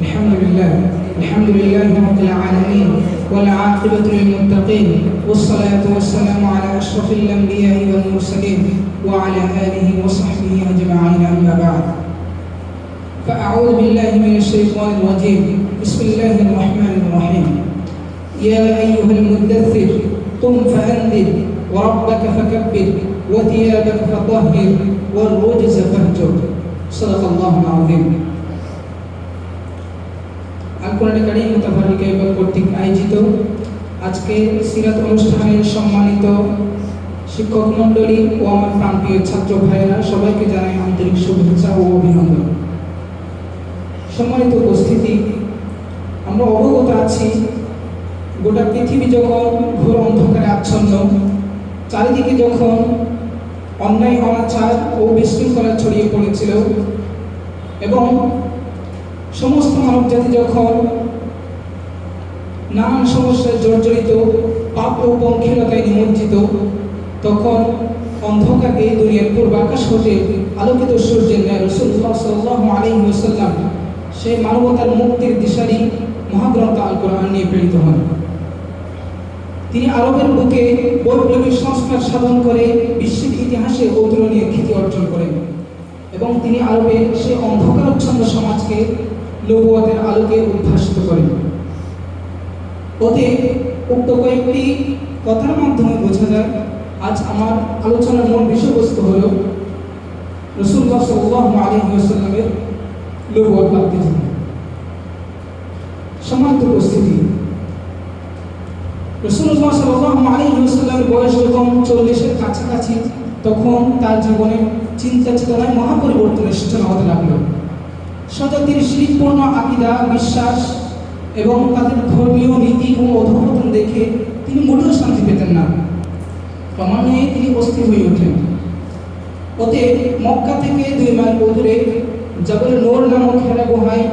الحمد لله رب العالمين والعاقبة للمتقين والصلاة والسلام على أشرف الأنبياء والمرسلين وعلى آله وصحبه أجمعين أما بعد فأعوذ بالله من الشيطان الرجيم بسم الله الرحمن الرحيم يا أيها المدثر قم فأنذر وربك فكبر وثيابك فطهر والرجز فاهجر صدق الله العظيم আল-কোরআন কারীম মুতাফারিক এবং কর্তৃক আয়োজিত আজকে সিরাত অনুষ্ঠানের সম্মানিত শিক্ষক মণ্ডলী ও আমার প্রাণপ্রিয় ছাত্র ভাইয়েরা সবাইকে জানাই আন্তরিক শুভেচ্ছা ও অভিনন্দন। সম্মানিত উপস্থিতি, আমরা অবগত আছি গোটা পৃথিবী যখন ঘোর অন্ধকারে আচ্ছন্ন, চারিদিকে যখন অন্যায় অনাচার ও বিশৃঙ্খলা ছড়িয়ে পড়েছিল এবং সমস্ত মানবজাতি যখন নানান সমস্যায় জর্জরিত, পাপ ও পঙ্কিলতায় নিমজ্জিত, তখন অন্ধকার এই দুনিয়ার পূর্বাকাশ হতে আলোকিত সূর্যের ন্যায় রাসূলুল্লাহ সাল্লাল্লাহু আলাইহি ওয়াসাল্লাম সেই মানবতার মুক্তির দিশারি মহাগ্রন্থ আল কোরআন নিয়ে প্রেরিত হন। তিনি আরবের বুকে বৈপ্লবিক সংস্কার সাধন করে বিশ্বের ইতিহাসে অতুলনীয় খ্যাতি অর্জন করেন এবং তিনি আরবের সেই অন্ধকারাচ্ছন্ন সমাজকে নবুয়তের আলোকে উদ্ভাসিত করেন। ওতে উক্ত কয়েকটি কথার মাধ্যমে বোঝা যায় আজ আমার আলোচনার মূল বিষয়বস্তু হল রাসূলুল্লাহ সাল্লাল্লাহু আলাইহি ওয়াসাল্লামের নবুয়ত প্রাপ্তি জীবন। সম্মানিত উপস্থিতি, রাসূলুল্লাহ সাল্লাল্লাহু আলাইহি ওয়াসাল্লামের বয়স যখন 40-এর কাছাকাছি, তখন তার জীবনে চিন্তা চেতনায় মহাপরিবর্তনের সূচনা হতে লাগলো। শতাব্দীর শিরিকপূর্ণ আকীদা, বিশ্বাস এবং তাদের ধর্মীয় নীতি ও অধঃপতন দেখে তিনি মোটেও শান্তি পেতেন না। ক্রমান্বয়ে তিনি অস্থির হয়ে ওঠেন। ওতে মক্কা থেকে 2 মাইল দূরে জাবল নূর নামক হেরা গুহায়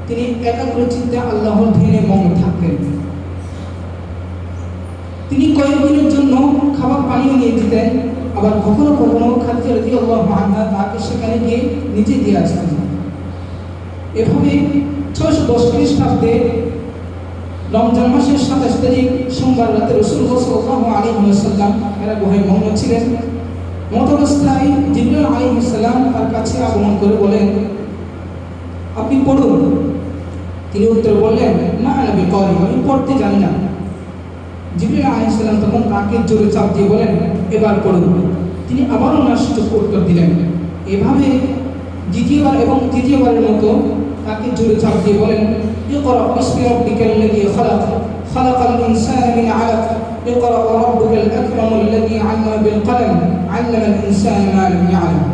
তিনি একাগ্র চিত্তে আল্লাহর ধ্যানে মগ্ন থাকতেন। তিনি কয়েকদিনের জন্য খাবার পানীয় নিয়ে যেতেন, আবার কখনো কখনো খাদিজা রাদিয়াল্লাহু আনহা তাকে সেখানে গিয়ে নিজে দিয়ে আসতেন। এভাবে 610 খ্রিস্টাব্দে রমজান মাসের 27 তারিখ সোমবার রাতে রাসূলুল্লাহ সাল্লাল্লাহু আলাইহি ওয়াসাল্লাম হেরা গুহায় মগ্ন ছিলেন। মতাবস্থায় জিবরাইল আলাইহিস সালাম তার কাছে আগমন করে বলেন, আপনি পড়ুন। তিনি উত্তর বললেন, না নবী করি, আমি পড়তে জানি না। জিবরাইল আলাইহিস সালাম তখন তাকে জোরে চাপ দিয়ে বলেন, এবার পড়ুন। তিনি আবারও নাসূচক উত্তর দিলেন। এভাবে দ্বিতীয়বার এবং তৃতীয়বারের মতো তাকে জোরে চাপ দিয়ে বলেন, ইকরা বিসমি রাব্বিকাল্লাযী খালাক, খালাকাল ইনসানা মিন আলাক, ইকরা রাব্বুকাল আকরামাল্লাযী আল্লামা বিল কলম, আল্লামাল ইনসানা মা লাম ইয়ালাম।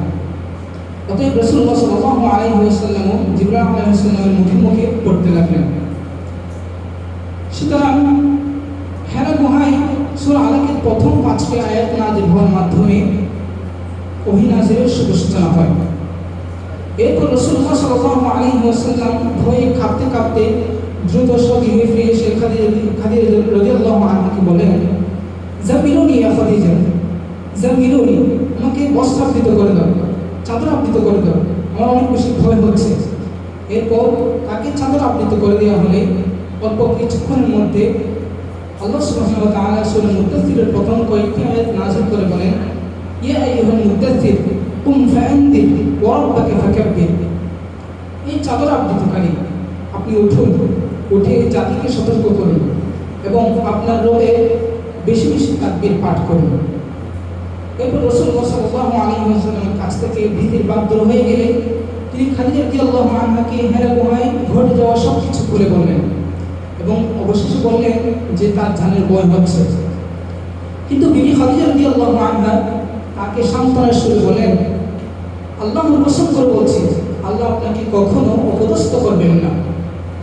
অতএব রাসূলুল্লাহ সাল্লাল্লাহু আলাইহি ওয়াসাল্লাম জিবরাইল আলাইহিস সালামের মুখে মুখে পড়তে লাগলেন। সুতরাং হেরা গুহায় সূরা আলাকের প্রথম 5টি আয়াত নাযিল হওয়ার মাধ্যমে ওহী নাযিলের শুভ সূচনা হয়। এরপর রাসূলুল্লাহ সাল্লাল্লাহু আলাইহি ওয়াসাল্লাম ভয়ে কাঁপতে কাঁপতে দ্রুত সগিয়ে ফিরে এসে খাদিজা রাদিয়াল্লাহু আনহাকে বলেন, জামিলুনি ইয়া খাদিজা, জামিলুনি, আমাকে বস্ত্র আবৃত করে দাও, চাদর আবৃত করে দাও, আমার অনেক বেশি ভয় হচ্ছে। এরপর তাকে চাদর আবৃত করে দেওয়া হলে অল্প কিছুক্ষণের মধ্যে আল্লাহ সুবহানাহু ওয়া তাআলা সূরা মুদ্দাসসিরের প্রথম কয়েকটি আয়াত নাযিল করে বলেন, ইয়া আইয়ুহাল মুদ্দাসসির কুম ফাআনদির ওয়া রাব্বাকা ফাকাব্বির। এই চাদর আবৃতকারী, আপনি উঠুন, উঠে জাতিকে সতর্ক করুন এবং আপনার রবের বেশি বেশি তাকবীর পাঠ করুন। এরপর রাসূলুল্লাহ সাল্লাল্লাহু আলাইহি ওয়াসাল্লামের কাছ থেকে ভীতির বাদ দূর হয়ে গেলে তিনি খাদিজা রাদিয়াল্লাহু আনহাকে হেরা গুহায় ঘটে যাওয়া সব কিছু খুলে বললেন এবং অবশেষে বললেন যে তার জানের ভয় হচ্ছে। কিন্তু বিবি খাদিজা রাদিয়াল্লাহু আনহা তাকে সান্ত্বনার সুরে বলেন, আল্লাহর কসম করে বলছি, আল্লাহ আপনাকে কখনো অপদস্থ করবেন না।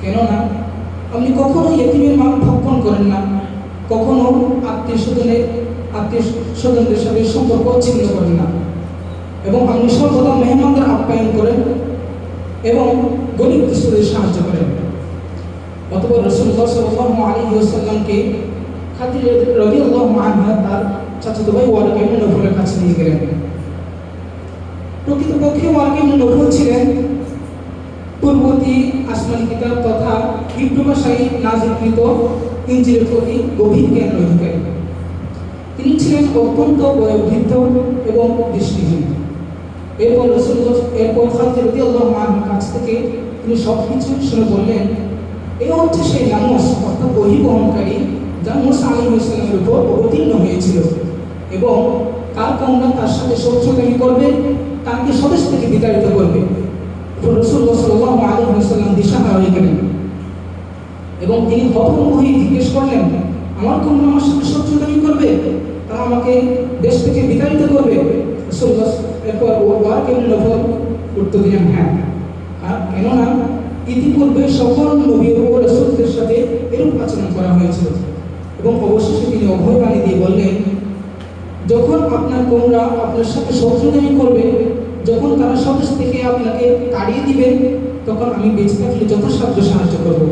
কেননা আপনি কখনো ইয়েতিমের মাল ভক্ষণ করেন না, কখনো আত্মীয় স্বজনদের সাথে সম্পর্ক ছিন্ন করেন না এবং আপনি সর্বদা মেহমানদের আপ্যায়ন করেন এবং গরিব দুঃস্থদের সাহায্য করেন। অতঃপর রাসূলুল্লাহ সাল্লাল্লাহু আলাইহি ওয়াসাল্লামকে খাদিজা রাদিয়াল্লাহু আনহা তার চাচাতো ভাই ওয়ারিক ইবনে নফলের কাছে নিয়ে গেলেন। প্রকৃতপক্ষে ওয়ারিক ইবনে নফল ছিলেন পূর্ববর্তী আসমানি কিতাব তথা হিব্রু ভাষায় নাযিলকৃত ইনজিলের প্রতি গভীর জ্ঞানের অধিকারী। তিনি ছিলেন অত্যন্ত বয়োবৃদ্ধ এবং দৃষ্টিহীন। এরপর খালিদ রাদিয়াল্লাহু আনহুর কাছ থেকে তিনি সবকিছু শুনে বললেন, এই হচ্ছে সেই নামুস অর্থাৎ ওহী বহনকারী যা মুসা আলাইহিস সালামের উপর অবতীর্ণ হয়েছিল, এবং তার কন্যা তার সাথে শত্রুতামি করবে, তাকে স্বদেশ থেকে বিতাড়িত করবে। রাসূলুল্লাহ সাল্লাল্লাহু আলাইহি ওয়াসাল্লাম দিশাহারা হয়ে গেলেন এবং তিনি হতভম্ব হয়ে জিজ্ঞেস করলেন, আমার কন্যা আমার সাথে শত্রুতামি করবে, তারা আমাকে দেশ থেকে বিতাড়িত করবে? রাসূলুল্লাহ এরপর ওয়ারাক ইবনে নফল উত্তর দিলেন, হ্যাঁ, আর কেননা ইতিপূর্বে সকল নবী ও রাসূলদের সাথে এরূপ আচরণ করা হয়েছিল। এবং অবশেষে তিনি অভয়বাণী দিয়ে বললেন, যখন আপনার কন্যা আপনার সাথে শত্রুতামি করবে, যখন তারা স্বদেশ থেকে আপনাকে তাড়িয়ে দিবে, তখন আমি বেঁচে থাকলে যথাসাধ্য সাহায্য করব।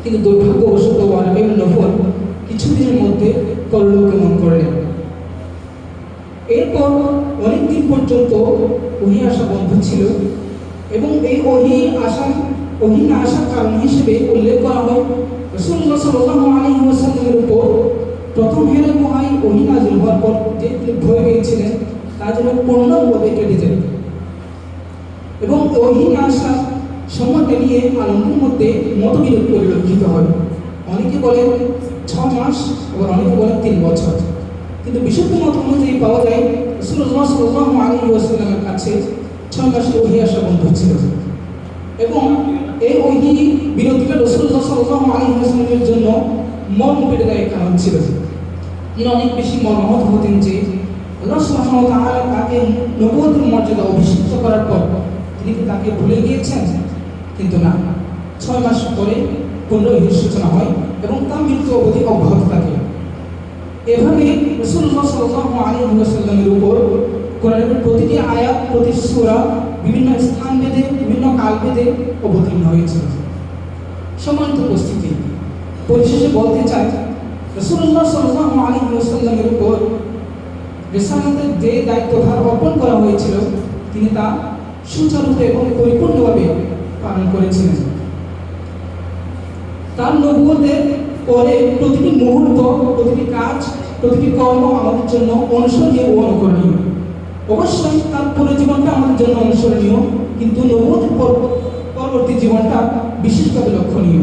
কিন্তু দুর্ভাগ্যবশত ওয়ারাক ইবনে নফল কিছুদিনের মধ্যে পরলোকগমন করলেন। এরপর অনেকদিন পর্যন্ত ওহী আসা বন্ধ ছিল, এবং এই ওহী না আসার কারণ হিসেবে উল্লেখ করা হয় রাসূলুল্লাহ সাল্লাল্লাহু আলাইহি ওয়াসাল্লামের উপর প্রথম হেরা গুহায় ওহী নাযিল হওয়ার পর যে তিনি ভয় পেয়েছিলেন তা যেন পূর্ণভাবে কেটে যায়, এবং ওহী না আসার সময়টা নিয়ে আলমের মধ্যে মতবিরোধ পরিলক্ষিত হয়। অনেকে বলেন 6 মাস, আবার অনেকে বলেন 3 বছর। কিন্তু বিশুদ্ধ মত অনুযায়ী পাওয়া যায় রাসূলুল্লাহ সাল্লাল্লাহু আলাইহি ওয়াসাল্লামের কাছে 6 মাসের ওহী আসা বন্ধ ছিল, এবং এই ওহী বিরোধিতা রাসূলুল্লাহ সাল্লাল্লাহু আলাইহি ওয়াসাল্লামের জন্য মর্ম পীড়াদায়ক কারণ ছিল। তিনি অনেক বেশি মর্মাহত হতেন যে আল্লাহ সুবহানাহু ওয়া তাআলা তাকে নবুয়তের মর্যাদা অভিষিক্ত করার পর তিনি কি তাকে ভুলে গিয়েছেন? কিন্তু না, 6 মাস পরে পুনরায় সূচনা হয় এবং তার মৃত্যু অবধি অব্যাহত থাকে। এভাবে রাসূলুল্লাহ সাল্লাল্লাহু আলাইহি ওয়াসাল্লামের উপর কোরআনের প্রতিটি আয়াত, প্রতি সূরা বিভিন্ন স্থান ভেদে, বিভিন্ন কাল ভেদে অবতীর্ণ হয়েছে। সম্মানিত উপস্থিতি, পরিশেষে বলতে চাই, রাসূলুল্লাহ সাল্লাল্লাহু আলাইহি ওয়াসাল্লামের উপর রিসালাতের যে দায়িত্বভার অর্পণ করা হয়েছিল তিনি তা সুচারুরূপে এবং পরিপূর্ণভাবে পালন করেছিলেন। তার নবুয়তের পরে প্রতিটি মুহূর্ত, প্রতিটি কাজ, প্রতিটি কর্ম আমাদের জন্য অনুসরণীয় ও অনুকরণীয়। অবশ্যই তার পুরো জীবনটা আমাদের জন্য অনুসরণীয়, কিন্তু নবুয়তের পরবর্তী জীবনটা বিশেষভাবে লক্ষণীয়।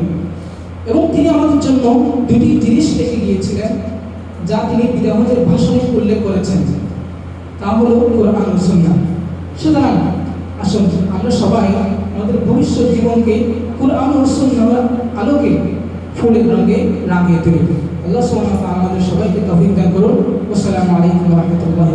এবং তিনি আমাদের জন্য দুটি জিনিস রেখে গিয়েছিলেন যা তিনি বিদায় হজের ভাষণে উল্লেখ করেছেন, তা হলো কোরআন ও সুন্নাহ। সুতরাং আসুন আমরা সবাই আমাদের ভবিষ্যৎ জীবনকে কোরআন ও সুন্নাহর আলোকে ফুলের রঙে রাঙিয়ে তুলি। আল্লাহ সুবহানাহু ওয়া তাআলা আমাদের সবাইকে তৌফিক দান করুন। আসসালামু আলাইকুম ওয়া রাহমাতুল্লাহি